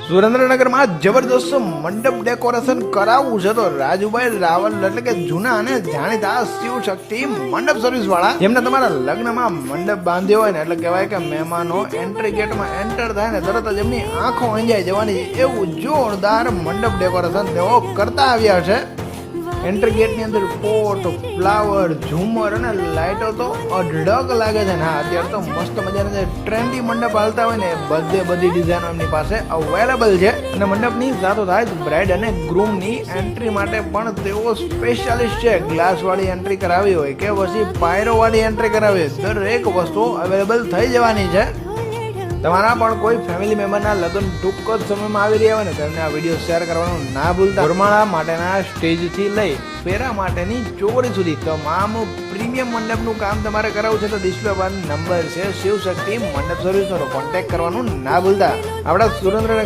સુરેન્દ્રનગરમાં જબરદસ્ત મંડપ ડેકોરેશન કરાવવું છે તો રાજુભાઈ રાવલ એટલે કે જૂના અને જાણીતા શિવ શક્તિ મંડપ સર્વિસ વાળા જેમને તમારા લગ્નમાં મંડપ બાંધ્યો હોય ને એટલે કહેવાય કે મહેમાનો એન્ટ્રી ગેટમાં એન્ટર થાય ને તરત જ એમની આંખો અંજાઈ જવાની એવું જોરદાર મંડપ ડેકોરેશન તેઓ કરતા આવ્યા છે. એન્ટ્રી ગેટ ની અંદર પોટ, ફ્લાવર, ઝુમર અને લાઇટો તો અઢળક લાગે છે. હા, અત્યારે તો મસ્ત મજાના જે ટ્રેન્ડી મંડપ હાલતા હોય ને બધી ડિઝાઇનો એમની પાસે અવેલેબલ છે. અને મંડપની સાથોસાથ બ્રાઇડ અને ગ્રૂમની એન્ટ્રી માટે પણ તેઓ સ્પેશિયાલિસ્ટ છે. ગ્લાસ વાળી એન્ટ્રી કરાવી હોય કે પછી પાયરો વાળી એન્ટ્રી કરાવી હોય, દરેક વસ્તુ અવેલેબલ થઈ જવાની છે. તમારા પણ કોઈ ફેમિલી મેમ્બરના લગ્ન ટૂંક જ સમયમાં આવી રહ્યા હોય ને તેમને આ વિડીયો શેર કરવાનું ના ભૂલતા. વરમાળા માટેના સ્ટેજથી લઈ ફેરા માટેની ચોરી સુધી તમામ પ્રીમિયમ મંડપનું કામ તમારે કરાવવું છે તો ડિસ્પ્લે પર નંબર છે શિવ શક્તિ મંડપ સર્વિસનો, કોન્ટેક્ટ કરવાનું ના ભૂલતા. આપણા સુરેન્દ્રનગર